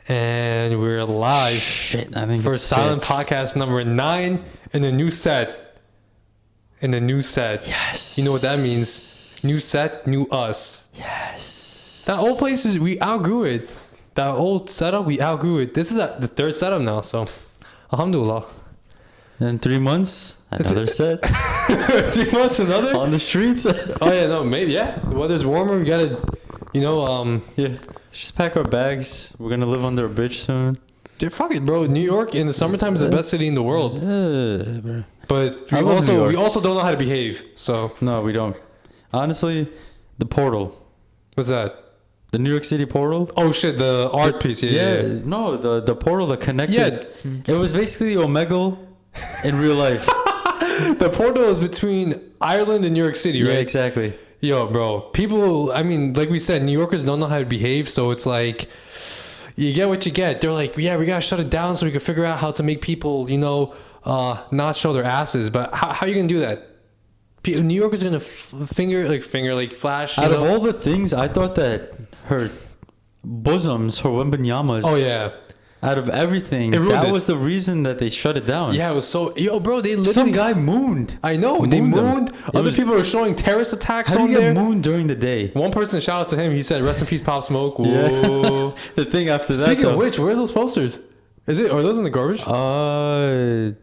And we're live. Shit, I think for it's Silent sick. Podcast number 9 in a new set. Yes. You know what that means? New set, new us. Yes. That old place, we outgrew it. That old setup, we outgrew it. This is the third setup now, so alhamdulillah. In 3 months, another set. 3 months, another? On the streets. Oh, yeah, no, maybe, yeah. The weather's warmer. We gotta, Yeah. Let's just pack our bags. We're going to live under a bridge soon. Dude, fuck it, bro. New York in the summertime is the best city in the world. Yeah, bro. But I love New York. we also don't know how to behave, so. No, we don't. Honestly, the portal. What's that? The New York City portal. Oh, shit, the art piece. Yeah. No, the portal that connected. Yeah. It was basically Omegle in real life. The portal is between Ireland and New York City, right? Yeah, exactly. Yo, bro. People, I mean, like we said, New Yorkers don't know how to behave, so it's like, you get what you get. They're like, yeah, we gotta shut it down so we can figure out how to make people, not show their asses. But how are you gonna do that? New Yorkers are gonna flash. Out of all the things, I thought that her bosoms, her wembanyamas. Oh yeah. Out of everything, It ruined that it. was the reason that they shut it down. Yeah, it was so. Yo, bro, they literally. Some guy mooned. I know they mooned. them. Other people are showing terrorist attacks How on do you there. get mooned during the day? One person shout out to him. He said, "Rest in peace, Pop Smoke." Whoa. Yeah. The thing after that. Speaking though, of which, where are those posters? Are those in the garbage? I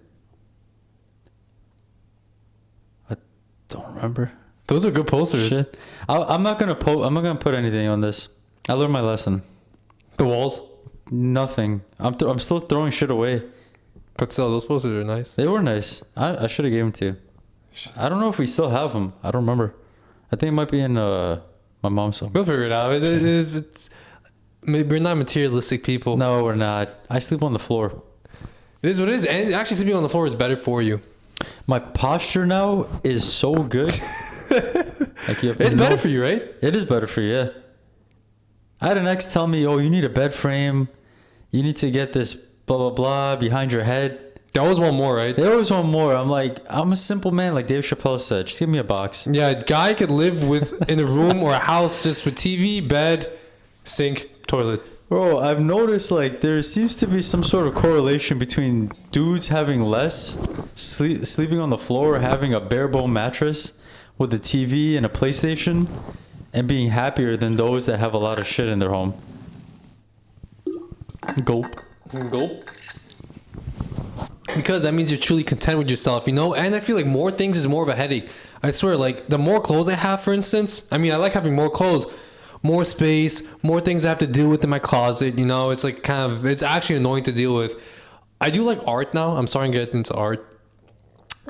don't remember. Those are good posters. Shit. I'm not gonna put anything on this. I learned my lesson. The walls. Nothing. I'm still throwing shit away. But still, those posters are nice. They were nice. I should have gave them to you. I don't know if we still have them. I don't remember. I think it might be in my mom's home. We'll figure it out. We're not materialistic people. No, we're not. I sleep on the floor. It is what it is. And actually, sleeping on the floor is better for you. My posture now is so good. It's better for you, right? It is better for you, yeah. I had an ex tell me, oh, you need a bed frame. You need to get this blah, blah, blah behind your head. There was one more, right? They always want more. I'm like, I'm a simple man, like Dave Chappelle said. Just give me a box. Yeah, a guy could live in a room or a house just with TV, bed, sink, toilet. Bro, I've noticed like there seems to be some sort of correlation between dudes having less, sleeping on the floor, having a bare bone mattress with a TV and a PlayStation, and being happier than those that have a lot of shit in their home. Gulp. Because that means you're truly content with yourself, And I feel like more things is more of a headache. I swear, like the more clothes I have, for instance, I mean, I like having more clothes, more space, more things I have to deal with in my closet. It's like it's actually annoying to deal with. I do like art now. I'm starting to get into art,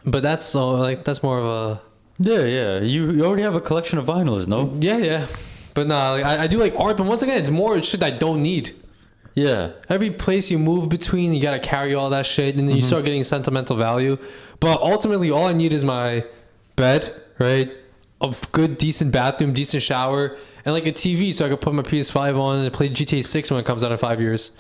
but that's more of a Yeah. You already have a collection of vinyls, no? yeah. But nah, like, I do like art, but once again, it's more shit I don't need. Yeah. Every place you move between, you gotta carry all that shit, and then you start getting sentimental value. But ultimately, all I need is my bed, right? A good, decent bathroom, decent shower, and like a TV, so I can put my PS5 on and play GTA 6 when it comes out in 5 years.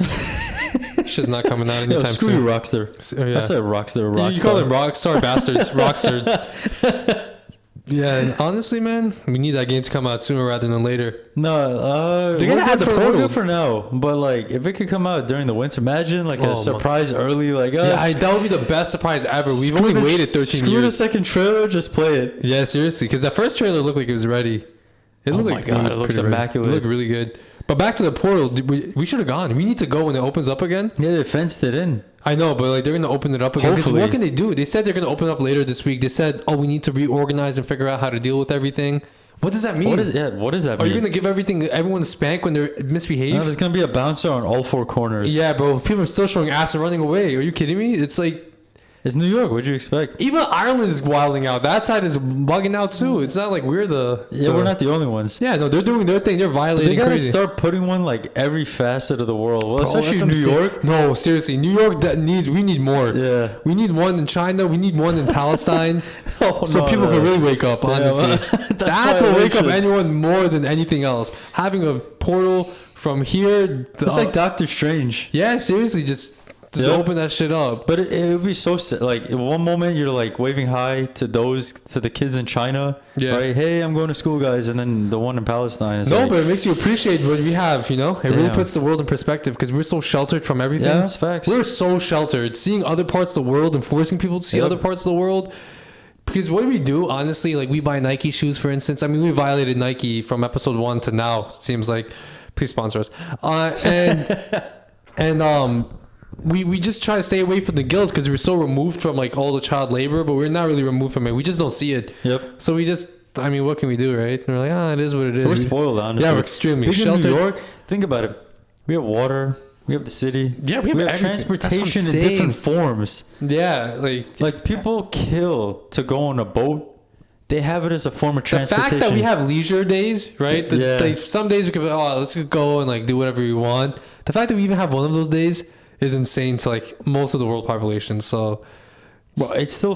Shit's not coming out anytime Screw soon. you, Rockstar. Oh, yeah. I said Rockstar. You call them rockstar bastards, rockstards. Yeah, and honestly, man, we need that game to come out sooner rather than later. No, They're gonna have the we're portal good for now. But like, if it could come out during the winter, imagine like a surprise early, like that would be the best surprise ever. We've only waited 13 screw years. the second trailer, just play it. Yeah, seriously, because that first trailer looked like it was ready. It looked like God, it looks pretty ready. immaculate. It looked really good. But back to the portal, we should have gone. We need to go when it opens up again. Yeah, they fenced it in. I know, but like they're gonna open it up again. 'Cause Hopefully. what can they do? They said they're gonna open up later this week. They said, "Oh, we need to reorganize and figure out how to deal with everything." What does that mean? What does that Are mean? you gonna give everyone a spank when they're misbehave? No, there's gonna be a bouncer on all four corners. Yeah, bro. People are still showing ass and running away. Are you kidding me? It's like It's New York. What'd you expect? even Ireland is wilding out. That side is bugging out too. It's not like we're We're not the only ones. Yeah, no, they're doing their thing. They're violating. They gotta crazy. start putting one like every facet of the world. Well, Bro, especially that's New what I'm saying. York. No, seriously, New York we need more. Yeah. We need one in China. We need one in Palestine. Oh, so no, people no. can really wake up. Honestly, That's that will wake up violation. anyone more than anything else. Having a portal from here. It's like Doctor Strange. Yeah, seriously, just Just Yep. open that shit up. But it would be so like in one moment you're like waving hi to the kids in China, Yeah. right? Hey, I'm going to school, guys, and then the one in Palestine is No, like, but it makes you appreciate what we have, you know? It really Damn. puts the world in perspective because we're so sheltered from everything. yeah, that's facts. We're so sheltered. Seeing other parts of the world and forcing people to see Yep. other parts of the world. Because what do we do, honestly? Like, we buy Nike shoes, for instance. I mean, we violated Nike from episode 1 to now, it seems like. Please sponsor us. We just try to stay away from the guilt because we're so removed from, like, all the child labor, but we're not really removed from it. We just don't see it. Yep. So we just, I mean, what can we do, right? And we're like, it is what it is. We're spoiled, honestly. Yeah, we're extremely Being in sheltered. New York, think about it. We have water. We have the city. Yeah, we have everything. transportation That's what I'm in saying. different forms. Yeah, Like people kill to go on a boat. They have it as a form of the transportation. fact that we have leisure days, right? Yeah. Like, some days we can be, let's just go and like do whatever we want. The fact that we even have one of those days is insane to like most of the world population. So, Well, it's still.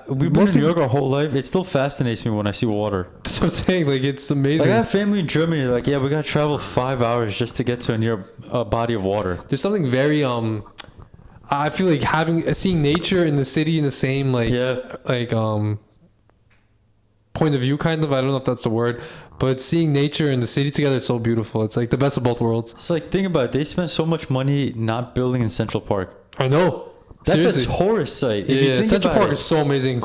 We've been in New York our whole life. It still fascinates me when I see water. that's what I'm saying. Like, it's amazing. Like I have family in Germany. Like, yeah, we gotta travel 5 hours just to get to a near body of water. There's something very I feel like seeing nature in the city in the same point of view, kind of. I don't know if that's the word, but seeing nature and the city together is so beautiful. It's like the best of both worlds. It's like, think about it. They spent so much money not building in Central Park. I know. That's Seriously. a tourist site. If you Yeah, think Central about Park it, is so amazing.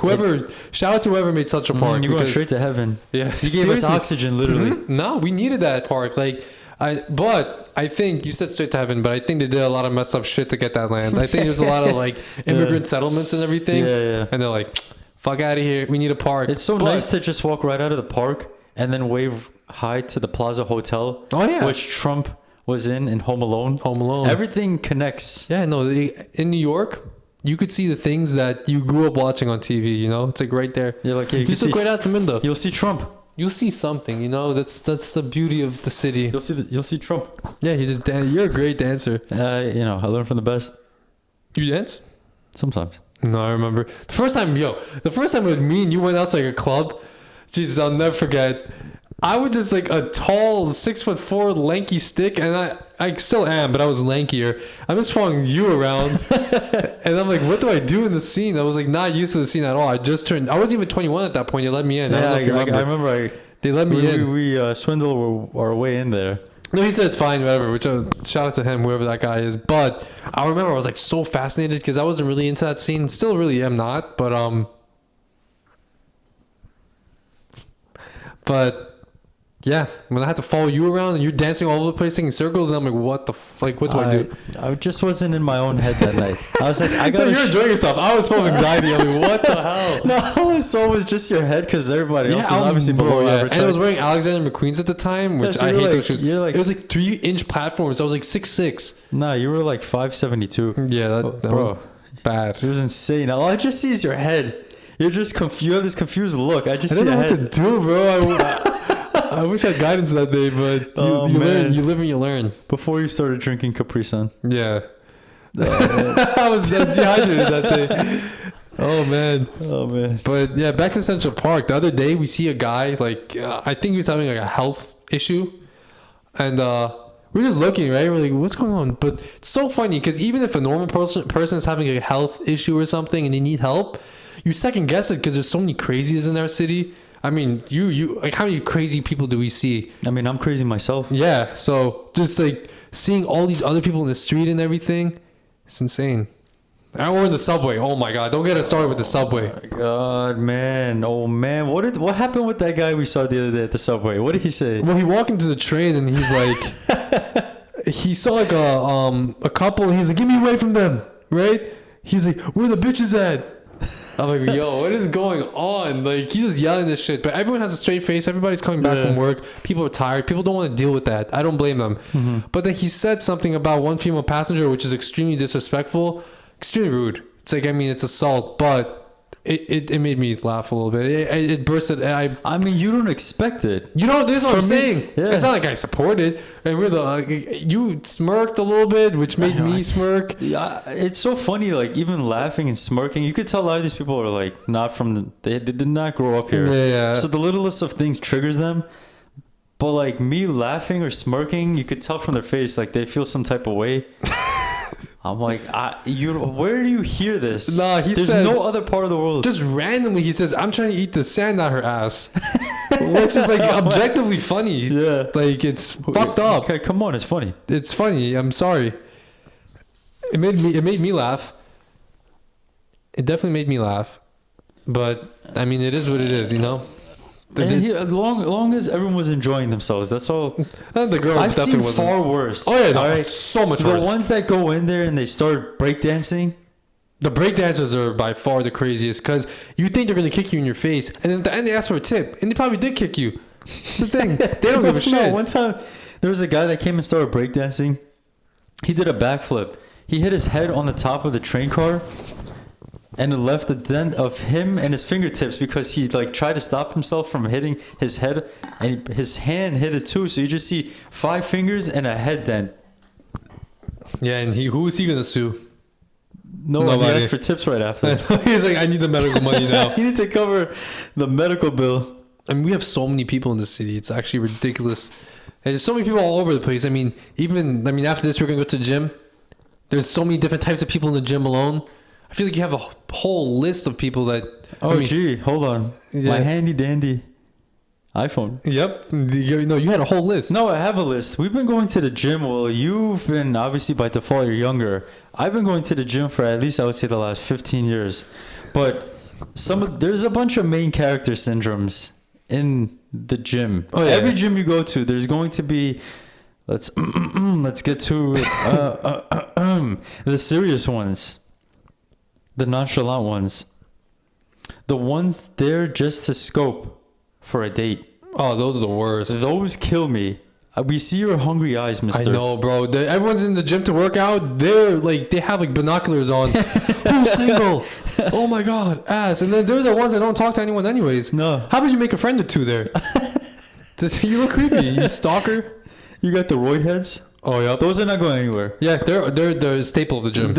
Shout out to whoever made Central Park. you're going because- straight to heaven. Yeah, You gave us seriously. oxygen, literally. Mhm. No, we needed that park. But I think you said straight to heaven, but I think they did a lot of messed up shit to get that land. I think there's a lot of like immigrant settlements and everything. Yeah. And they're like, fuck out of here. We need a park. It's so But- nice to just walk right out of the park and then wave hi to the Plaza Hotel. Oh, yeah. Which Trump was in Home Alone. Home Alone. Everything connects. Yeah, no. In New York, you could see the things that you grew up watching on TV. You know, it's like right there. Yeah, like yeah, You just look right out the window. You'll see Trump. You'll see something. You know, that's the beauty of the city. You'll see Trump. Yeah, you just dance. You're a great dancer. I learned from the best. You dance? Sometimes. No, I remember the first time with me and you went out to like a club. Jesus, I'll never forget. I was just like a tall 6'4" lanky stick, and I still am, but I was lankier. I'm just following you around, and I'm like, what do I do in the scene? I was like not used to the scene at all. I wasn't even 21 at that point. They let me in. I don't know if you remember. I remember. They let me in. We swindled our way in there. No, he said it's fine, whatever. Which shout out to him, whoever that guy is. But I remember I was like so fascinated because I wasn't really into that scene. Still, really am not. But yeah, when I had to follow you around and you're dancing all over the place, singing circles, and I'm like, what what do I do? I just wasn't in my own head that night. I was like, I No, got. you're enjoying yourself. I was full of anxiety. I'm like, what the hell? No, all I saw was just your head because everybody else is obviously below average. And I was wearing Alexander McQueen's at the time, which so I you're hate like- those shoes. you're like- It was like 3-inch platforms. I was like 6'6". Nah, you were like 5'72". Yeah, that Bro. was bad. It was insane. All I just see is your head. You're just confused. You have this confused look. I just I see don't know your what head. to do, bro. I wish I had guidance that day, but you man. learn, you live and you learn. Before you started drinking Capri Sun. Yeah. I was dehydrated that day. Oh man. Oh man. But yeah, back to Central Park. The other day we see a guy like I think he was having like a health issue, and we're just looking, right? We're like, what's going on? But it's so funny because even if a normal person is having a health issue or something and they need help, you second guess it because there's so many crazies in our city. I mean, you like how many crazy people do we see? I mean, I'm crazy myself. Yeah, so just like seeing all these other people in the street and everything, it's insane. Or in the subway. Oh my god, don't get us started with the subway. God, man. Oh man. What happened with that guy we saw the other day at the subway? What did he say? Well, he walked into the train and he's like, he saw like a couple and he's like, get me away from them, right? He's like, where the bitches at? I'm like, yo, what is going on? Like, he's just yelling this shit. But everyone has a straight face. Everybody's coming back from work. People are tired. People don't want to deal with that. I don't blame them. But then he said something about one female passenger, which is extremely disrespectful, extremely rude. It's like, I mean, it's assault, but it made me laugh a little bit. It bursted. I mean, you don't expect it. You know, this is what I'm For me, saying. yeah. It's not like I supported. And you smirked a little bit, which made me smirk. Yeah, it's so funny. Like even laughing and smirking, you could tell a lot of these people are like not from they did not grow up here. Yeah. So the littlest of things triggers them. But like me laughing or smirking, you could tell from their face like they feel some type of way. I'm like, where do you hear this? Nah, he There's said- no other part of the world. Just randomly, he says, "I'm trying to eat the sand out her ass," which is like objectively funny. Yeah. Like it's fucked up. Okay, come on, it's funny. It's funny. I'm sorry. It made me laugh. It definitely made me laugh. But I mean, it is what it is, you know. Long as everyone was enjoying themselves, that's all. The girl I've definitely seen wasn't. far worse. Oh yeah, no, All right? so much The worse. ones that go in there and they start breakdancing. The breakdancers are by far the craziest because you think they're gonna kick you in your face, and then at the end they ask for a tip, and they probably did kick you. That's the thing. They don't give a shit. One time, there was a guy that came and started breakdancing. He did a backflip. He hit his head on the top of the train car, and it left a dent of him and his fingertips because he like tried to stop himself from hitting his head, and his hand hit it too. So you just see 5 fingers and a head dent. Yeah, and who is he gonna sue? No one Nobody. asked for tips right after. He's like, I need the medical money now. You need to cover the medical bill. I mean, we have so many people in the city. It's actually ridiculous. And there's so many people all over the place. I mean, after this, we're going to go to the gym. There's so many different types of people in the gym alone. I feel like you have a whole list of people that... Gee, hold on. Yeah. My handy dandy iPhone. Yep. You had a whole list. No, I have a list. We've been going to the gym. Well, you've been, obviously, by default, you're younger. I've been going to the gym for at least, I would say, the last 15 years. But there's a bunch of main character syndromes in the gym. Oh, yeah. Every gym you go to, there's going to be... Let's get to it. The serious ones. The nonchalant ones. The ones there just to scope for a date. Oh, those are the worst. Those kill me. We see your hungry eyes, mister. I know, bro. Everyone's in the gym to work out. They have like binoculars on. Who's single? Oh my god, ass. And then they're the ones that don't talk to anyone anyways. No. How about you make a friend or two there? You look creepy. You stalker. You got the roid heads? Oh yeah. Those are not going anywhere. Yeah, they're the staple of the gym.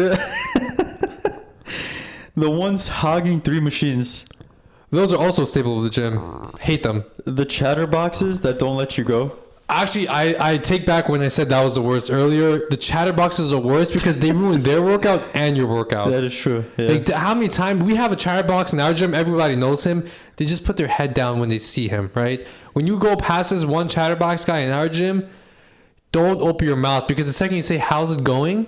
The ones hogging 3 machines. Those are also a staple of the gym. Hate them. The chatterboxes that don't let you go. Actually, I take back when I said that was the worst earlier. The chatterboxes are worse because they ruin their workout and your workout. That is true. Yeah. Like how many times we have a chatterbox in our gym, everybody knows him. They just put their head down when they see him, right? When you go past this one chatterbox guy in our gym, don't open your mouth because the second you say how's it going,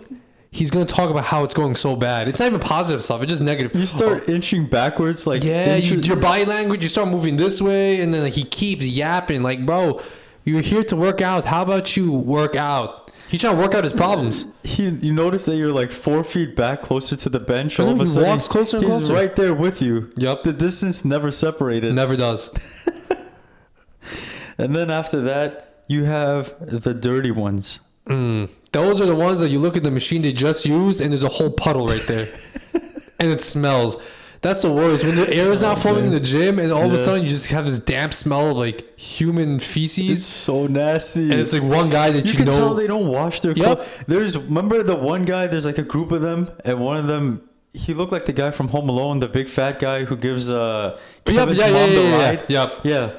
he's gonna talk about how it's going so bad. It's not even positive stuff. It's just negative. You start inching backwards, like your body language. You start moving this way, and then he keeps yapping. Like, bro, you're here to work out. How about you work out? He's trying to work out his problems. You notice that you're like 4 feet back, closer to the bench. I know, All of a he sudden, walks closer and he's closer. right there with you. Yep. The distance never separated. Never does. And then after that, you have the dirty ones. Those are the ones that you look at the machine they just used, and there's a whole puddle right there, and it smells. That's the worst. When the air is not flowing in the gym, and all of a sudden you just have this damp smell of like human feces. It's so nasty. And it's like one guy that you can tell they don't wash their clothes. Remember the one guy, there's like a group of them, and one of them, he looked like the guy from Home Alone, the big fat guy who gives Kevin's mom the ride. Yeah.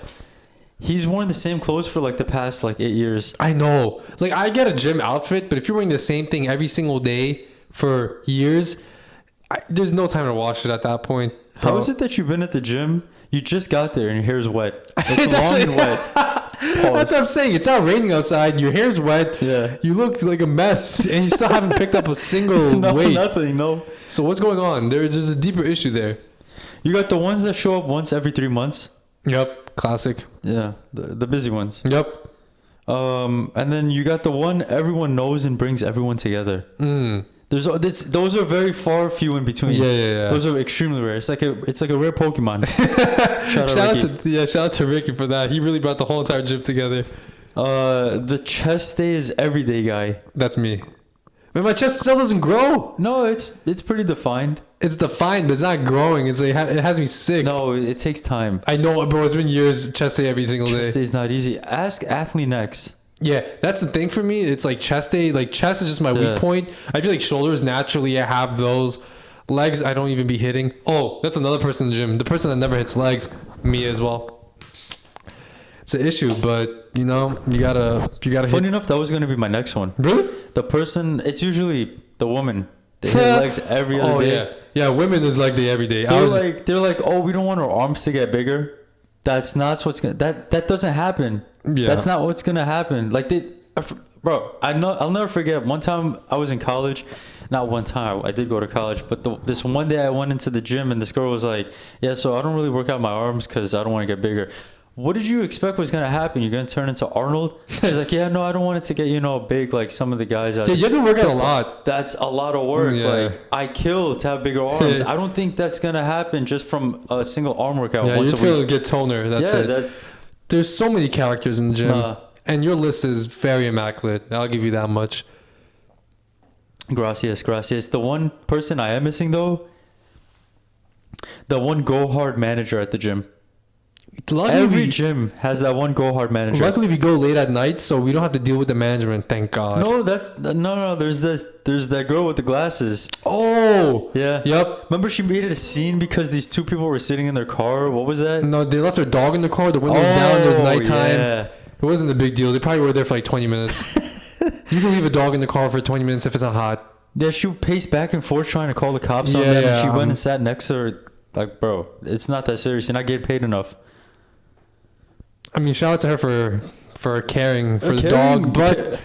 He's worn the same clothes for like the past like 8 years. I know. Like I get a gym outfit, but if you're wearing the same thing every single day for years, there's no time to wash it at that point. How is it that you've been at the gym? You just got there and your hair's wet. It's long and wet. That's what I'm saying. It's not raining outside. Your hair's wet. Yeah. You look like a mess, and you still haven't picked up a single weight. Nothing. No. So what's going on? There's a deeper issue there. You got the ones that show up once every 3 months. Yep. Classic. Yeah. The busy ones. Yep. And then you got the one everyone knows and brings everyone together. Those are very few in between. Yeah. Those are extremely rare. It's like a rare Pokemon. Shout out to Ricky for that. He really brought the whole entire gym together. The chest day is everyday guy. That's me. Man, my chest still doesn't grow. No, it's pretty defined. It's defined, but it's not growing. It's like it has me sick. No, it takes time. I know, bro. It's been years. Chest day every single day. Chest day is not easy. Ask Athlete Next. Yeah, that's the thing for me. It's like chest day. Like chest is just my weak point. I feel like shoulders naturally I have those. Legs I don't even be hitting. Oh, that's another person in the gym. The person that never hits legs, me as well. It's an issue, but you know you gotta. Funny enough, that was gonna be my next one. Really? The person. It's usually the woman. They hit legs every other day. Yeah. Women is like the everyday. They're like, oh, we don't want our arms to get bigger. That's not what's gonna. That doesn't happen. Yeah. That's not what's gonna happen. Like bro, I'll never forget. One time I was in college. Not one time. I did go to college, but this one day I went into the gym and this girl was like, "Yeah, so I don't really work out my arms because I don't want to get bigger." What did you expect was gonna happen? You're gonna turn into Arnold? She's like, "Yeah, no, I don't want it to get big like some of the guys out." Yeah, you have to work out a lot. That's a lot of work. Yeah. Like I kill to have bigger arms. I don't think that's gonna happen just from a single arm workout. Yeah, you're just gonna get toner. That's it. There's so many characters in the gym, and your list is very immaculate. I'll give you that much. Gracias. The one person I am missing though, the one go hard manager at the gym. Every gym has that one go hard manager. Luckily, we go late at night, so we don't have to deal with the management. Thank God. No. There's that girl with the glasses. Oh, yeah. Yep. Remember, she made it a scene because these two people were sitting in their car. What was that? No, they left their dog in the car. The windows down. It was nighttime. Yeah. It wasn't a big deal. They probably were there for like 20 minutes. You can leave a dog in the car for 20 minutes if it's not hot. Yeah, she paced back and forth trying to call the cops on them. And she went and sat next to her. Like, bro, it's not that serious. You're not getting paid enough. I mean, shout out to her for caring for the dog, but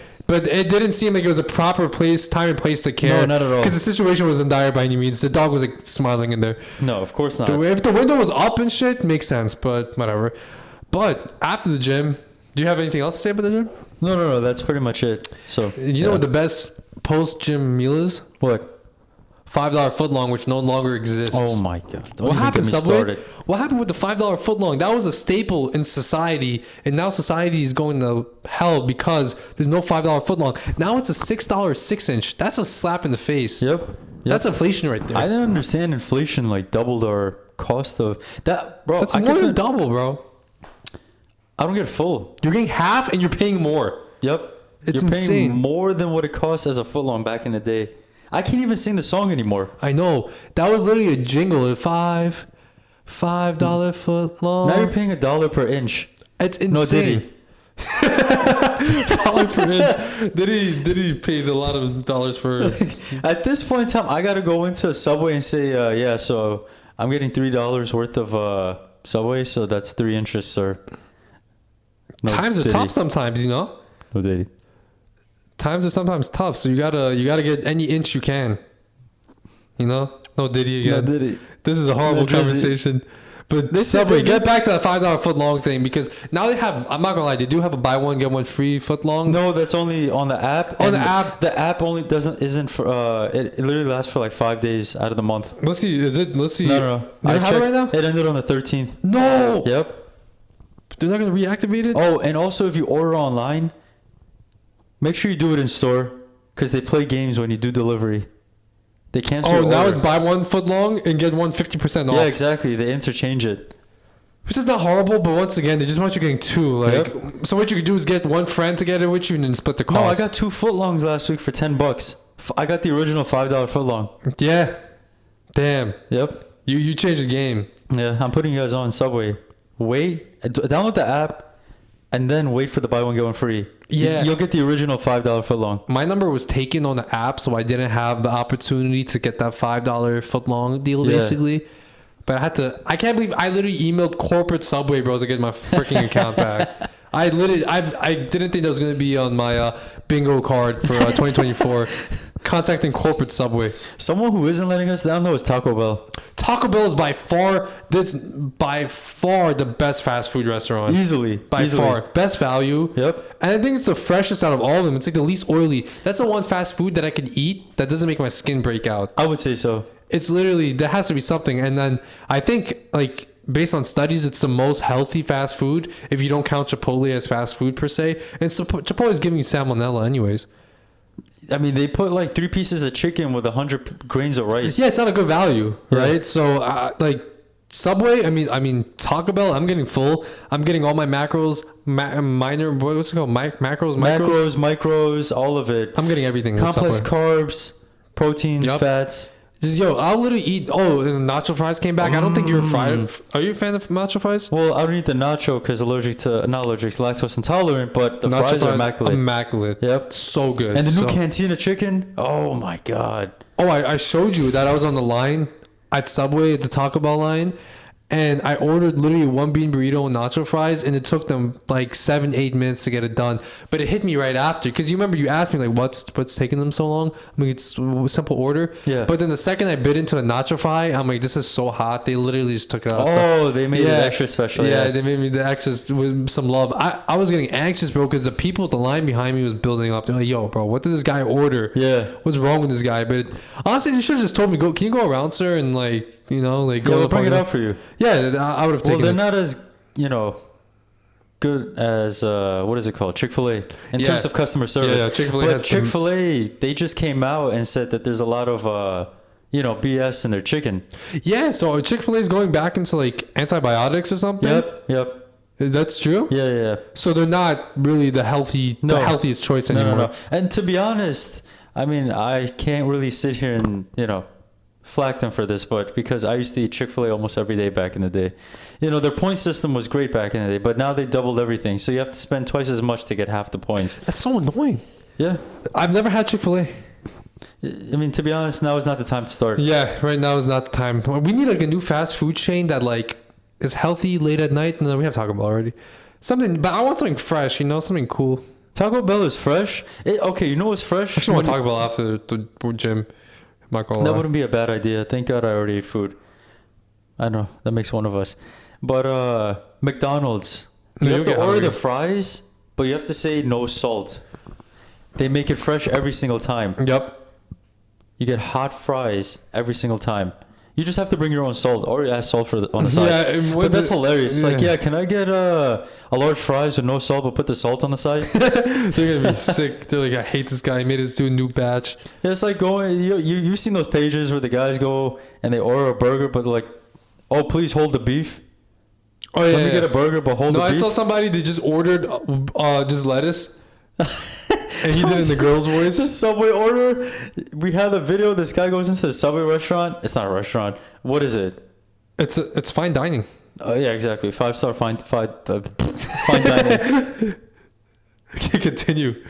it didn't seem like it was a proper time and place to care. No, not at all. Because the situation wasn't dire by any means. The dog was like smiling in there. No, of course not. If the window was up and shit, makes sense, but whatever. But after the gym, do you have anything else to say about the gym? No. That's pretty much it. So you know what the best post-gym meal is? What? $5 footlong, which no longer exists. Oh my God! What happened, Subway? What happened with the $5 footlong? That was a staple in society, and now society is going to hell because there's no $5 footlong. Now it's a $6 6-inch. That's a slap in the face. Yep. That's inflation right there. I didn't understand inflation like doubled our cost of that, bro. That's more than double, bro. I don't get full. You're getting half, and you're paying more. Yep. It's You're insane. paying more than what it cost as a footlong back in the day. I can't even sing the song anymore. I know. That was literally a jingle at $5 footlong. Now you're paying $1 per inch. It's insane. No, $1 per inch. Did he paid a lot of dollars for? At this point in time, I gotta go into a Subway and say, yeah. So I'm getting $3 worth of Subway. So that's 3 inches, sir. No, Times are tough sometimes, you know. No diddy. Times are sometimes tough, so you gotta get any inch you can. You know, no Diddy again. No Diddy. This is a horrible conversation. But Subway, get back to that $5 footlong thing because now they have. I'm not gonna lie, they do have a buy one get one free footlong. No, that's only on the app. On the app, the app only isn't for. It literally lasts for like 5 days out of the month. Let's see. Let's see. No. I have it right now. It ended on the 13th. No. Yep. They're not gonna reactivate it. Oh, and also if you order online, make sure you do it in store because they play games when you do delivery. They cancel. Oh, now it's buy one footlong and get one 50% off. Yeah, exactly. They interchange it. Which is not horrible, but once again, they just want you getting two. So what you could do is get one friend to get it with you and then split the cost. No, I got 2 footlongs last week for $10. I got the original $5 footlong. Yeah. Damn. Yep. You changed the game. Yeah, I'm putting you guys on Subway. Wait, download the app, and then wait for the buy one get one free. Yeah, you'll get the original $5 footlong. My number was taken on the app, so I didn't have the opportunity to get that $5 footlong deal, basically. But I can't believe I literally emailed corporate Subway, bro, to get my freaking account back. I didn't think that was going to be on my bingo card for 2024. Contacting corporate Subway. Someone who isn't letting us down though is Taco Bell. Taco Bell is by far the best fast food restaurant. Easily. By far. Best value. Yep. And I think it's the freshest out of all of them. It's like the least oily. That's the one fast food that I could eat that doesn't make my skin break out. I would say so. It's literally, there has to be something. And then I think like based on studies, it's the most healthy fast food if you don't count Chipotle as fast food per se. And so Chipotle is giving you salmonella anyways. I mean, they put like 3 pieces of chicken with 100 grains of rice. Yeah, it's not a good value, right? So, like Subway, I mean Taco Bell. I'm getting full. I'm getting all my macros, what's it called? Macros, micros, all of it. I'm getting everything. Complex carbs, proteins, fats. Just I'll literally eat. Oh, and the nacho fries came back. I don't think you're a fried. Are you a fan of nacho fries? Well, I don't eat the nacho because not allergic, lactose intolerant. But the Nacho fries are immaculate. Immaculate. Yep. So good. And the new cantina chicken. Oh my god. Oh, I showed you that I was on the line at Subway at the Taco Bell line, and I ordered literally one bean burrito and nacho fries, and it took them like 7-8 minutes to get it done. But it hit me right after, because you remember you asked me like what's taking them so long. I mean, it's a simple order. Yeah. But then the second I bit into a nacho fry, I'm like, this is so hot. They literally just took it out. Oh, they made it extra special. Yeah, they made me the extras with some love. I was getting anxious, bro, because the people at the line behind me was building up. They're like, yo, bro, what did this guy order? Yeah. What's wrong with this guy? But honestly, they should have just told me, go. Can you go around, sir, and like, you know, like go. Yeah, we'll bring it out for you. Yeah, I would have taken. Well, they're it. not as good as what is it called, Chick-fil-A in terms of customer service. Yeah, Chick-fil-A. But Chick-fil-A, they just came out and said that there's a lot of BS in their chicken. Yeah, so Chick-fil-A is going back into like antibiotics or something. Yep. That's true. Yeah. So they're not really the healthiest choice anymore. No. And to be honest, I mean, I can't really sit here and flack them for this, but because I used to eat Chick-fil-A almost every day back in the day. Their point system was great back in the day, but now they doubled everything. So you have to spend twice as much to get half the points. That's so annoying. Yeah. I've never had Chick-fil-A. I mean, to be honest, now is not the time to start. Yeah, right now is not the time. We need like a new fast food chain that like is healthy late at night. No, we have Taco Bell already. Something, but I want something fresh, something cool. Taco Bell is fresh. Okay, you know what's fresh? I actually want Taco Bell after the gym. That wouldn't be a bad idea. Thank God I already ate food. I know, that makes one of us. But McDonald's, you have to order the fries, but you have to say no salt. They make it fresh every single time. Yep. You get hot fries every single time. You just have to bring your own salt or ask salt on the side. Yeah, but that's hilarious. Yeah. Like, can I get a large fries with no salt, but put the salt on the side? They're gonna be sick. They're like, I hate this guy. He made us do a new batch. Yeah, it's like going. You've seen those pages where the guys go and they order a burger, but they're like, oh, please hold the beef. Oh yeah. Let me get a burger, but hold the beef. I saw somebody that just ordered just lettuce. And he did it in the girl's voice. The Subway order. We had a video. This guy goes into the Subway restaurant. It's not a restaurant. What is it? It's fine dining. Oh yeah, exactly. 5-star fine dining. Continue.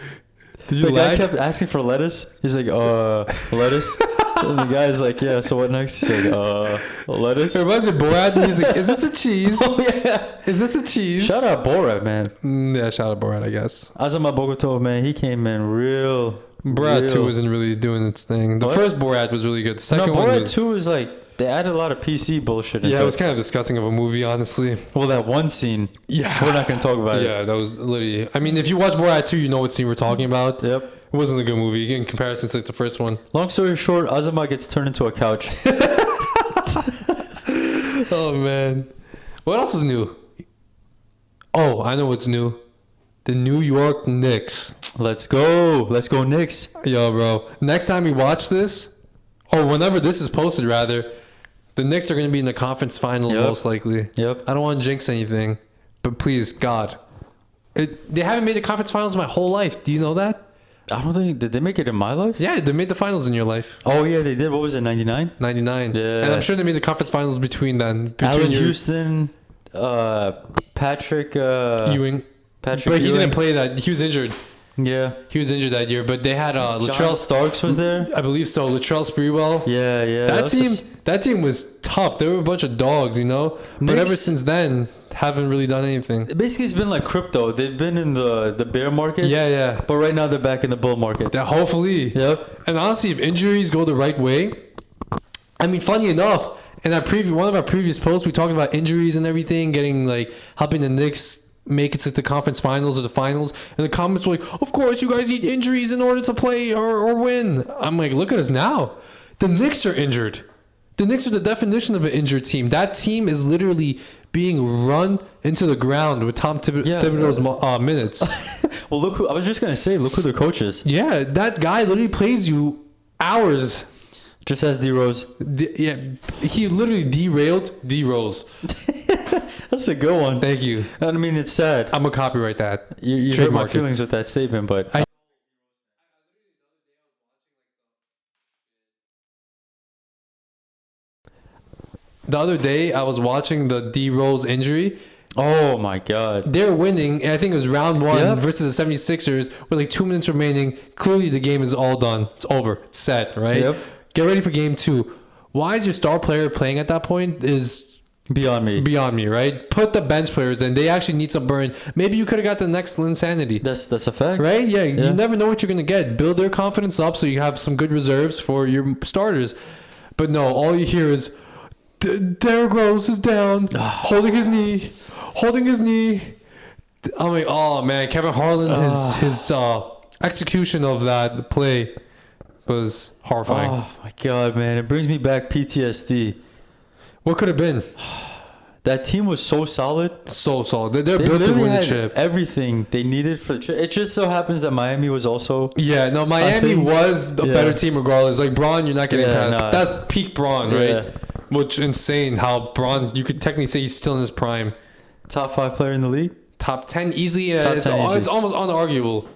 Did you the lag? guy kept asking for lettuce. He's like, lettuce. And the guy's like, yeah, so what next? He's like, lettuce. It reminds me of Borat. He's like, is this a cheese? Oh, yeah. Is this a cheese? Shout out Borat, man. Yeah, shout out Borat, I guess. Azama Bogotov, man, he came in real. Borat 2 wasn't really doing its thing. The first Borat was really good. The second one Borat was... 2 is like, they added a lot of PC bullshit into it. Yeah, it was kind of disgusting of a movie, honestly. Well, that one scene. Yeah. We're not going to talk about it. Yeah, that was literally... I mean, if you watch Borat 2, you know what scene we're talking about. Yep. It wasn't a good movie in comparison to like the first one. Long story short, Azama gets turned into a couch. Oh, man. What else is new? Oh, I know what's new. The New York Knicks. Let's go. Let's go, Knicks. Yo, bro. Next time we watch this, or whenever this is posted, rather, the Knicks are going to be in the conference finals most likely. Yep. I don't want to jinx anything, but please, God. They haven't made the conference finals my whole life. Do you know that? I don't think... Did they make it in my life? Yeah, they made the finals in your life. Oh, yeah, they did. What was it, 99? 99. Yeah. And I'm sure they made the conference finals between then. Allen Houston, Patrick... Ewing. Patrick But he Ewing. didn't play that. He was injured. Yeah. He was injured that year. But they had John Latrell... Starks was there? I believe so. Latrell Sprewell. Yeah. That team was tough. They were a bunch of dogs, But Knicks, ever since then, haven't really done anything. Basically, it's been like crypto. They've been in the bear market. Yeah. But right now, they're back in the bull market. Hopefully. Yep. And honestly, if injuries go the right way, I mean, funny enough, in one of our previous posts, we talked about injuries and everything, helping the Knicks make it to the conference finals or the finals. And the comments were like, of course, you guys need injuries in order to play or win. I'm like, look at us now. The Knicks are injured. The Knicks are the definition of an injured team. That team is literally being run into the ground with Tom Thibodeau's minutes. Well, I was just going to say, look who their coach is. Yeah, that guy literally plays you hours. Just as D-Rose. He literally derailed D-Rose. That's a good one. Thank you. I mean, it's sad. I'm going to copyright that. You hurt my feelings with that statement, but... the other day I was watching the D Rose injury. Oh my God. They're winning, and I think it was round 1 Yep. versus the 76ers with like 2 minutes remaining. Clearly the game is all done. It's over. It's set, right? Yep. Get ready for game 2. Why is your star player playing at that point is Beyond me. right? Put the bench players in. They actually need some burn. Maybe you could have got the next insanity. That's a fact. Right? Yeah, you never know what you're going to get. Build their confidence up so you have some good reserves for your starters. But no, all you hear is Derrick Rose is down, holding his knee. I'm like, oh man, Kevin Harlan, his execution of that play was horrifying. Oh my God, man. It brings me back PTSD. What could have been? That team was so solid. So solid. They're They built to literally win the had chip. everything they needed for the chip. It just so happens that Miami was also. Yeah, no, Miami think- was a better team regardless. Like Braun, you're not getting past. nah. That's peak Braun, right? Yeah. Which insane how Braun, you could technically say he's still in his prime. Top 5 player in the league. Top 10 easily. Yeah, Top it's 10 easy. almost unarguable.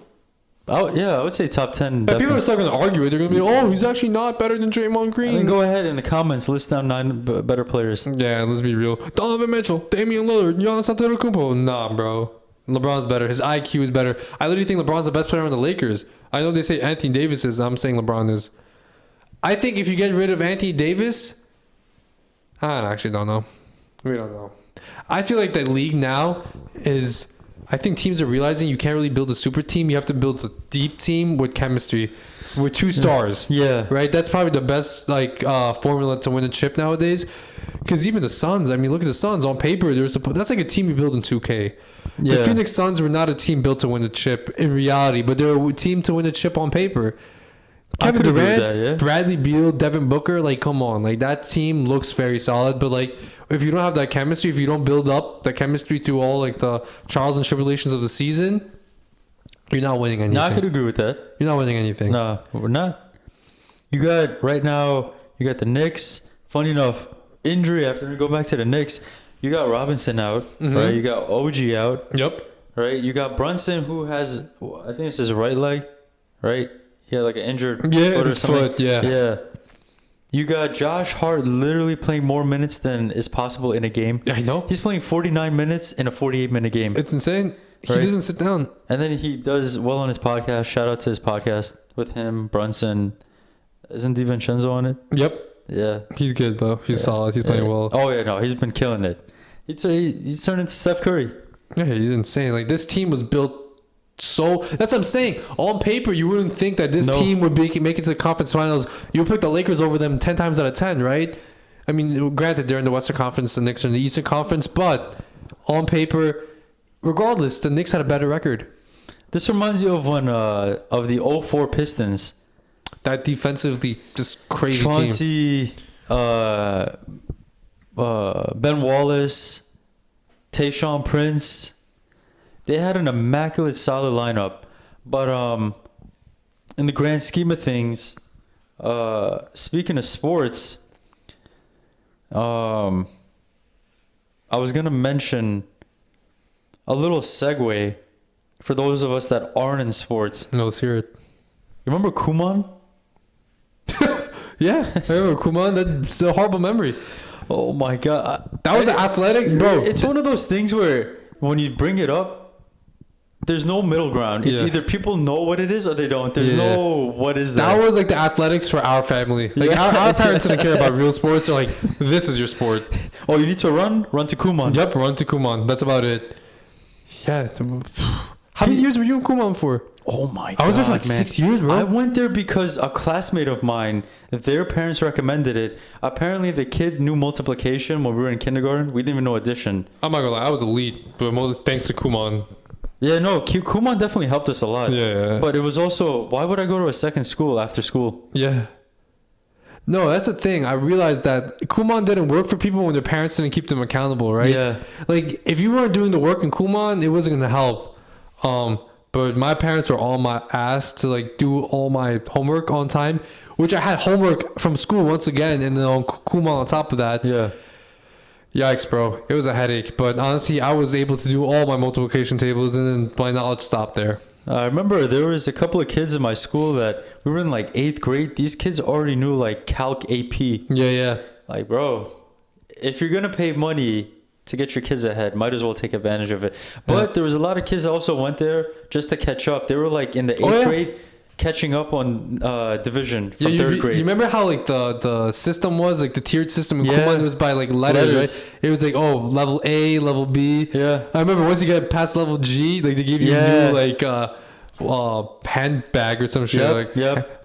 Oh yeah, I would say top 10. But people definitely. are still going to argue it. They're going to be, oh, he's actually not better than Draymond I Green. mean, go ahead in the comments, list down 9 better players. Yeah, let's be real. Donovan Mitchell, Damian Lillard, Giannis Antetokounmpo. Nah, bro. LeBron's better. His IQ is better. I literally think LeBron's the best player on the Lakers. I know they say Anthony Davis is. I'm saying LeBron is. I think if you get rid of Anthony Davis, I actually don't know. We don't know. I feel like the league now is. I think teams are realizing you can't really build a super team. You have to build a deep team with chemistry, with 2 stars. Yeah. Right. That's probably the best formula to win a chip nowadays. Because even the Suns, I mean, look at the Suns on paper. That's like a team you build in 2K. The Yeah. Phoenix Suns were not a team built to win a chip in reality, but they're a team to win a chip on paper. I Kevin could agree with Durant, that, yeah. Bradley Beal, Devin Booker, like come on, like that team looks very solid. But like if you don't have that chemistry, if you don't build up the chemistry through all like the trials and tribulations of the season, you're not winning anything. No, I could agree with that. You're not winning anything. No, we're not. You got right now. You got the Knicks. Funny enough, injury after we go back to the Knicks. You got Robinson out, right? You got OG out, Yep. right? You got Brunson who has, I think it's his right leg, right? He had like an injured Yeah, foot or his something. foot, yeah. Yeah. You got Josh Hart literally playing more minutes than is possible in a game. I know. He's playing 49 minutes in a 48-minute game. It's insane. He Right. doesn't sit down. And then he does well on his podcast. Shout out to his podcast with him, Brunson. Isn't DiVincenzo on it? Yep. Yeah. He's good though. He's solid. He's playing well. Oh, yeah, no. He's been killing it. He's turned into Steph Curry. Yeah, he's insane. Like this team was built so. That's what I'm saying. On paper, you wouldn't think that this No. team would make it to the conference finals. You would pick the Lakers over them 10 times out of 10, right? I mean, granted, they're in the Western Conference, the Knicks are in the Eastern Conference, but on paper, regardless, the Knicks had a better record. This reminds you of when of the 04 Pistons. That defensively just crazy team. Chauncey, Ben Wallace, Tayshaun Prince. They had an immaculate, solid lineup. But in the grand scheme of things, speaking of sports, I was going to mention a little segue for those of us that aren't in sports. No, let's hear it. You remember KUMON? Yeah, I remember Kumon. That's a horrible memory. Oh my God. That was athletic, bro. It's one of those things where when you bring it up, there's no middle ground. It's Yeah. either people know what it is or they don't. There's Yeah. no what is that. That was like the athletics for our family. Like Yeah. our parents didn't care about real sports. They're like, this is your sport. Oh, you need to run to KUMON. Yep, run to Kumon. That's about it. Yeah. How many years were you in Kumon for? Oh my God. I was there for like man. 6 years, bro. I went there because a classmate of mine, their parents recommended it. Apparently the kid knew multiplication when we were in kindergarten. We didn't even know addition. I'm not gonna lie, I was elite, but thanks to Kumon. Yeah, no, KUMON definitely helped us a lot. Yeah. But it was also, why would I go to a second school after school? Yeah. No, that's the thing. I realized that Kumon didn't work for people when their parents didn't keep them accountable, right? Yeah. Like if you weren't doing the work in Kumon, it wasn't gonna help. But my parents were on my ass to like do all my homework on time, which I had homework from school once again, and then on Kumon on top of that. Yeah. Yikes, bro. It was a headache. But honestly, I was able to do all my multiplication tables, and then my knowledge stopped there. I remember there was a couple of kids in my school that we were in like 8th grade. These kids already knew like Calc AP. Yeah. Like, bro, if you're gonna pay money to get your kids ahead, might as well take advantage of it. But there was a lot of kids that also went there just to catch up. They were like in the 8th grade, catching up on division from 3rd grade. You remember how like the system was, like the tiered system in KUMON was by like letters, right? It was like, oh, level A, level B. Yeah. I remember once you get past level G, like they gave you a new like handbag or some shit like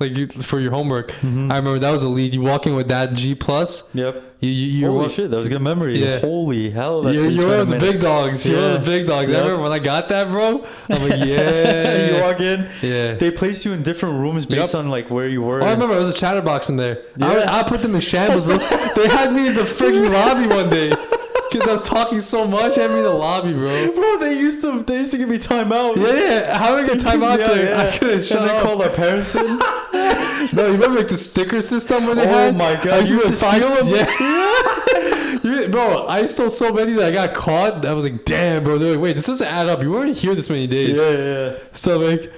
you, for your homework. I remember that was a lead. You walk in with that G plus. Holy shit, that was a good memory. Holy hell, that's you're one of the big dogs. You're one of the big dogs. I remember when I got that, bro. I'm like, yeah. You walk in. Yeah. They placed you in different rooms based on like where you were. Oh, I remember there was a chatterbox in there. I put them in shambles. They had me in the freaking lobby one day. Because I was talking so much, I had me in the lobby, bro. Bro, they used to give me timeout. Yeah. How did I get timeout there? I couldn't shut up. And they called our parents in. No, you remember like the sticker system when they had? Oh my god, I used to steal them. Yeah. Bro, I stole so many that I got caught. I was like, damn, bro. They're like, wait, this doesn't add up. You weren't here this many days. Yeah. So like,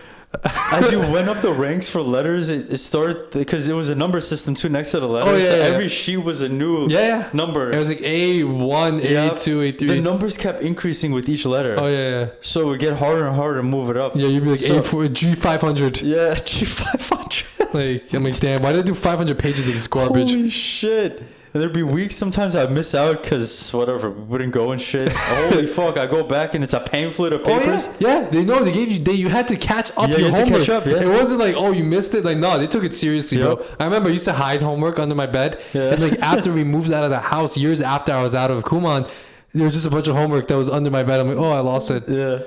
as you went up the ranks for letters, it started because it was a number system too next to the letters. So every sheet was a new number. It was like A1, A2, A3. The numbers kept increasing with each letter. Oh yeah. So it would get harder and harder to move it up. Yeah, you'd be like A4, G500. Yeah, G500. Like, I'm like, damn, why did I do 500 pages of this garbage? Holy shit. And there'd be weeks sometimes I'd miss out because whatever, we wouldn't go and shit. Holy fuck, I go back and it's a pamphlet of papers. They gave you, you had to catch up your homework. To catch up, It wasn't like, oh, you missed it. Like, no, they took it seriously, bro. I remember I used to hide homework under my bed. And like after we moved out of the house, years after I was out of KUMON, there was just a bunch of homework that was under my bed. I'm like, oh, I lost it. Yeah.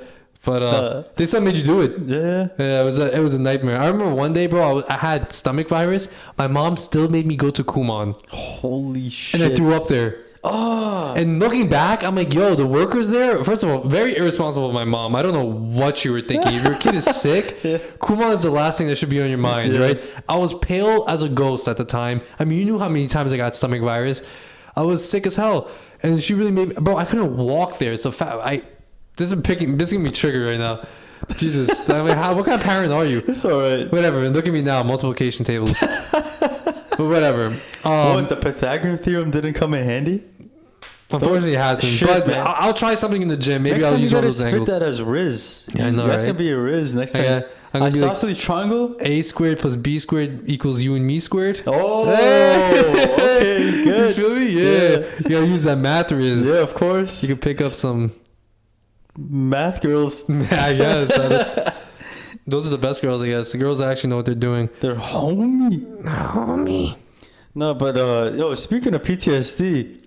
But they still made you do it. Yeah, it was a nightmare. I remember one day, bro, I had stomach virus. My mom still made me go to KUMON. Holy shit! And I threw up there. Oh. And looking back, I'm like, yo, the workers there. First of all, very irresponsible of my mom. I don't know what you were thinking. If your kid is sick, KUMON is the last thing that should be on your mind, right? I was pale as a ghost at the time. I mean, you knew how many times I got stomach virus. I was sick as hell, and she really made me, bro. I couldn't walk there. So this is gonna be triggered right now. Jesus, I mean, what kind of parent are you? It's all right. Whatever. Look at me now, multiplication tables. But whatever. The Pythagorean theorem didn't come in handy. Unfortunately, it hasn't. Shit, but man. I'll try something in the gym. Maybe Next I'll time use you one of gotta those angles. spit that as Riz. Yeah, I know, That's right? gonna be a Riz next time. Isosceles triangle. A squared plus B squared equals you and me squared. Oh, okay, good. You feel me? Yeah. You gotta use that math Riz. Yeah, of course. You can pick up some math girls. I guess. Those are the best girls, I guess. The girls that actually know what they're doing. They're homie. No, but speaking of PTSD,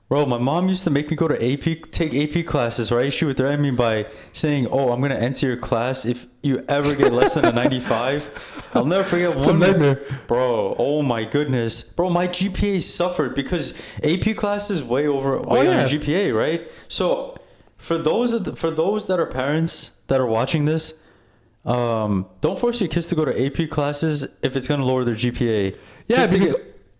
bro, my mom used to make me go to take AP classes, right? She would threaten me by saying, "Oh, I'm gonna enter your class if you ever get less than a 95." I'll never forget it's one. It's a nightmare, bro. Oh my goodness, bro. My GPA suffered because AP class is way on your GPA, right? So for those that are parents that are watching this, don't force your kids to go to AP classes if it's gonna lower their GPA. Yeah, because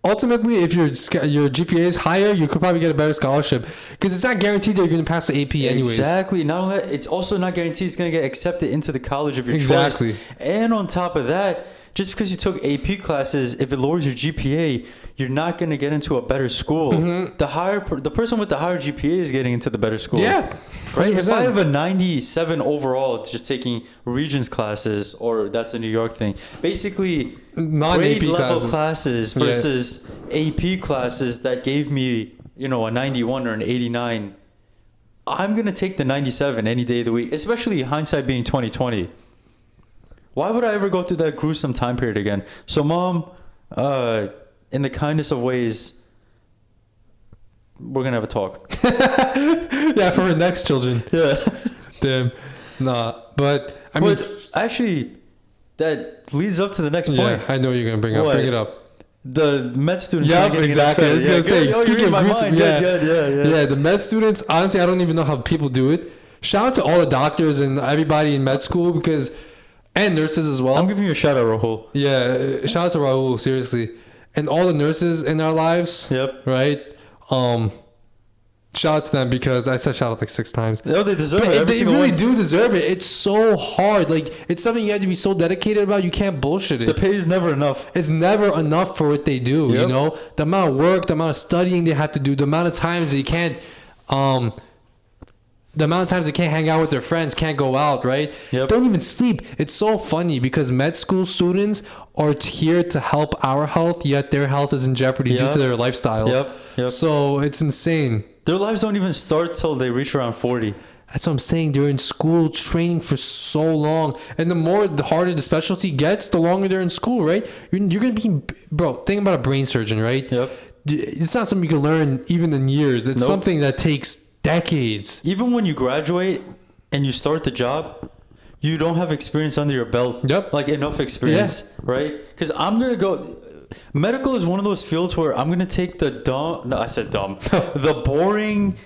ultimately, if your GPA is higher, you could probably get a better scholarship because it's not guaranteed that you're going to pass the AP anyways. Exactly. Not only that, it's also not guaranteed it's going to get accepted into the college of your choice. And on top of that, just because you took AP classes, if it lowers your GPA, you're not going to get into a better school. The person with the higher GPA is getting into the better school. Yeah. Right? If I have a 97 overall, it's just taking Regents classes, or that's a New York thing. Basically, grade level classes versus AP classes that gave me, a 91 or an 89. I'm going to take the 97 any day of the week, especially hindsight being 2020. Why would I ever go through that gruesome time period again? So, Mom, in the kindness of ways, we're going to have a talk. Yeah, for our next children. Yeah. Damn. Nah, but I mean... actually, that leads up to the next point. Yeah, I know what you're going to bring up. Bring it up. The med students. Yeah, exactly. I was going to say, speaking of gruesome... Yeah, the med students, honestly, I don't even know how people do it. Shout out to all the doctors and everybody in med school because... And nurses as well. I'm giving you a shout out, Rahul. Yeah, shout out to Rahul, seriously. And all the nurses in our lives. Yep. Right? Shout out to them because I said shout out like 6 times. No, they deserve But it. Every they single really one. do deserve it. It's so hard. Like, it's something you have to be so dedicated about. You can't bullshit it. The pay is never enough. It's never enough for what they do. You Yep. know, the amount of work, the amount of studying they have to do, the amount of times they can't, the amount of times they can't hang out with their friends, can't go out, right? Yep. Don't even sleep. It's so funny because med school students are here to help our health, yet their health is in jeopardy due Yep. to their lifestyle. Yep. So it's insane. Their lives don't even start till they reach around 40. That's what I'm saying. They're in school training for so long. And the harder the specialty gets, the longer they're in school, right? You're going to be, bro, think about a brain surgeon, right? Yep. It's not something you can learn even in years. It's Nope. something that takes decades. Even when you graduate and you start the job, you don't have experience under your belt. Yep. Like enough experience, right? Because I'm going to go... Medical is one of those fields where I'm going to take the the boring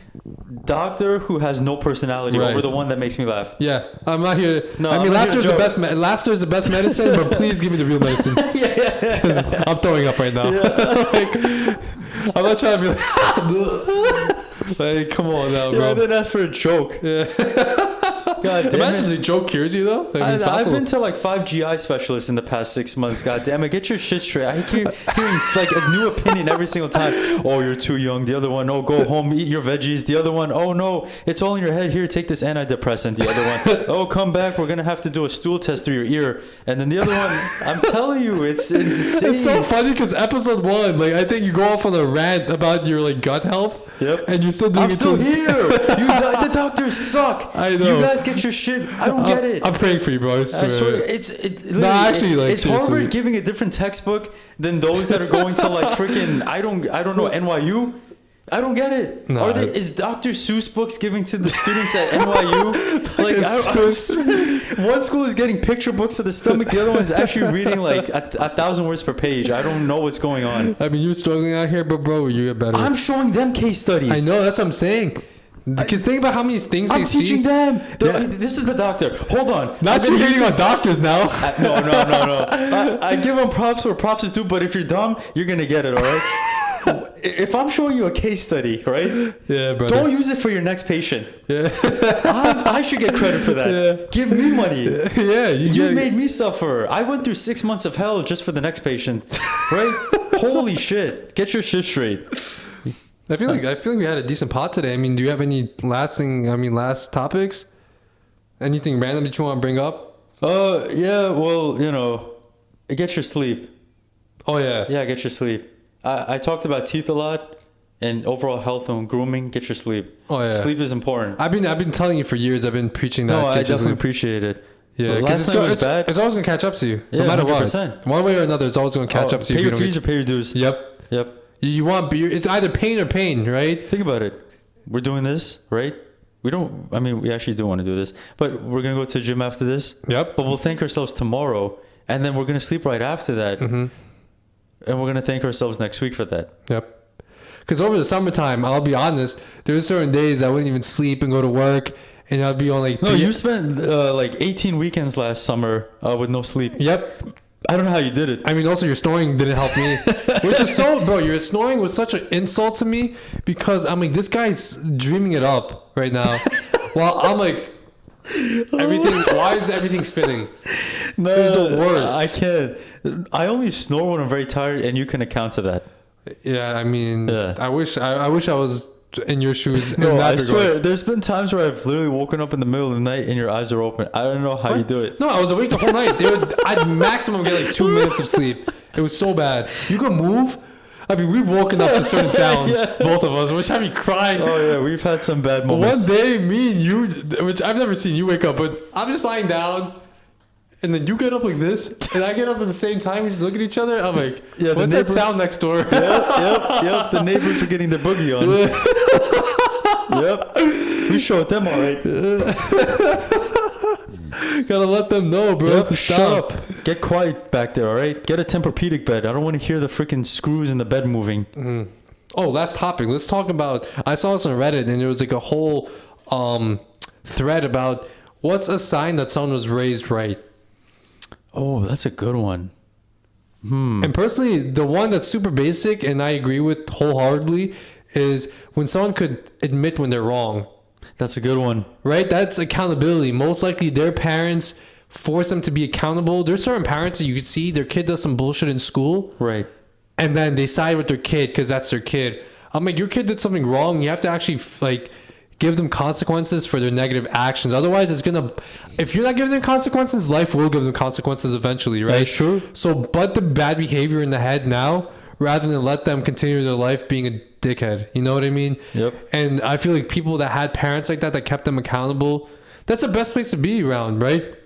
doctor who has no personality Right. over the one that makes me laugh. Yeah, I'm not here. No, I I'm mean, not here to laughter is the joke. best. Laughter is the best medicine, but please give me the real medicine. 'Cause I'm throwing up right now. Like, I'm not trying to be like, come on now, Yeah, bro. I didn't ask for a joke. God damn Imagine it. the joke cures you though. Like, it's I've possible. been to like 5 GI specialists in the past 6 months. God damn it, get your shit straight. I keep hearing like a new opinion every single time. Oh, you're too young. The other one, oh, go home, eat your veggies. The other one, oh no, it's all in your head. Here, take this antidepressant. The other one, oh, come back. We're gonna have to do a stool test through your ear. And then the other one, I'm telling you, it's insane. It's so funny because episode 1, like I think you go off on a rant about your like gut health. Yep. And you're still doing I'm it still till- here. The doctors suck. I know. You guys get your shit. I don't get it. I'm praying for you, bro. I swear. I swear, literally, actually, like, it's seriously. Harvard giving a different textbook than those that are going to like freaking I don't know NYU. I don't get it. No, Is Dr. Seuss books giving to the students at NYU? Like one school is getting picture books to the stomach, the other one is actually reading like a 1,000 words per page. I don't know what's going on. I mean, you're struggling out here, but bro, you get better. I'm showing them case studies. I know. That's what I'm saying. Because think about how many things I'm they see. teaching them. Yeah. This is the doctor. Hold on. Not you hating on doctors now. No. I give them props where props is due, but if you're dumb, you're going to get it, all right? If I'm showing you a case study, right? Yeah, brother. Don't use it for your next patient. Yeah. I should get credit for that. Yeah. Give me money. Yeah, You made me suffer. I went through 6 months of hell just for the next patient, right? Holy shit. Get your shit straight. I feel like we had a decent pot today. I mean, do you have any last topics? Anything random that you want to bring up? Yeah, well, get your sleep. Oh yeah. Yeah, get your sleep. I talked about teeth a lot and overall health and grooming. Get your sleep. Oh yeah. Sleep is important. I've been telling you for years. I've been preaching that. No, I Get your definitely sleep. appreciate it. Yeah, The because last night was bad. It's always gonna catch up to you, Yeah, no matter 100%. what. One way or another, it's always gonna catch up to you. Pay if you your don't fees get- or pay your dues. Yep. Yep. You want it's either pain or pain, right? Think about it. We're doing this, right? We actually do want to do this, but we're going to go to the gym after this. Yep. But we'll thank ourselves tomorrow, and then we're going to sleep right after that. Mm-hmm. And we're going to thank ourselves next week for that. Yep. Because over the summertime, I'll be honest, there's certain days I wouldn't even sleep and go to work, and I'd be on like. No, you spent like 18 weekends last summer with no sleep. Yep. I don't know how you did it. I mean, also your snoring didn't help me, which is bro. Your snoring was such an insult to me because I'm like, this guy's dreaming it up right now, while I'm like, everything. Why is everything spinning? No, It's the worst. I can't. I only snore when I'm very tired, and you can account to that. Yeah, I mean, Yeah. I wish I was in your shoes. In No, that I regard. swear, there's been times where I've literally woken up in the middle of the night and your eyes are open. I don't know how you do it. No, I was awake the whole night. I'd maximum get like 2 minutes of sleep. It was so bad. You could move. I mean, we've woken up to certain sounds, Yeah. both of us, which had me crying. Oh yeah, we've had some bad moments. One day, me and you, which I've never seen you wake up, but I'm just lying down, and then you get up like this, and I get up at the same time. We just look at each other. I'm like, Yeah, the what's that neighbor- sound next door? Yep. The neighbors are getting their boogie on. Yep. We showed them all right. Gotta let them know, bro. Yep, To shut stop. up. Get quiet back there, all right? Get a Tempur-Pedic bed. I don't want to hear the freaking screws in the bed moving. Oh, last topic. Let's talk about. I saw this on Reddit, and there was like a whole thread about what's a sign that someone was raised right. Oh, that's a good one. And personally, the one that's super basic and I agree with wholeheartedly is when someone could admit when they're wrong. That's a good one. Right? That's accountability. Most likely their parents force them to be accountable. There's certain parents that you can see their kid does some bullshit in school. Right. And then they side with their kid because that's their kid. I'm like, your kid did something wrong. You have to actually like give them consequences for their negative actions. Otherwise, it's going to... If you're not giving them consequences, life will give them consequences eventually, right? That's true. So butt the bad behavior in the head now rather than let them continue their life being a dickhead. You know what I mean? Yep. And I feel like people that had parents like that kept them accountable, that's the best place to be around, right?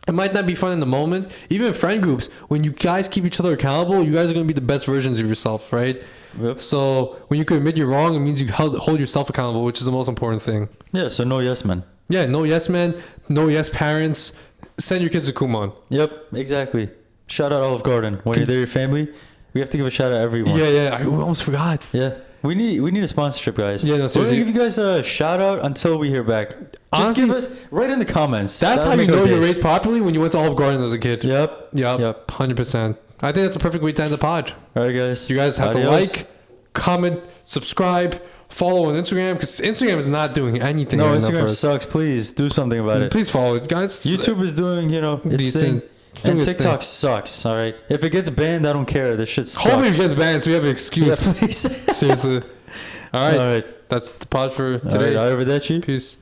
It might not be fun in the moment. Even in friend groups, when you guys keep each other accountable, you guys are going to be the best versions of yourself, right? Yep. So when you can admit you're wrong, it means you hold yourself accountable, which is the most important thing. Yeah, so no yes men. Yeah, no yes men, no yes parents. Send your kids to Kumon. Yep, exactly. Shout out Olive Garden. When you're there, your family, we have to give a shout out to everyone. Yeah, I almost forgot. Yeah. We need a sponsorship, guys. Yeah, no, We're seriously. gonna give you guys a shout out until we hear back. Just Honestly, give us right in the comments. That's That'll how you make our know you're day. raised properly, when you went to Olive Garden as a kid. Yep. Yep. 100%. I think that's a perfect way to end the pod. All right, guys. You guys have Adios. to like, comment, subscribe, follow on Instagram, because Instagram is not doing anything. No, right now for Instagram us. sucks. Please do something about it. Please follow it, guys. YouTube is doing, its Decent. thing. It's doing And its TikTok thing. sucks. All right. If it gets banned, I don't care. This shit sucks. Hopefully it gets banned, so we have an excuse. Yeah, please. Seriously. All right. All right. That's the pod for All today. right. Arrivederci. Peace.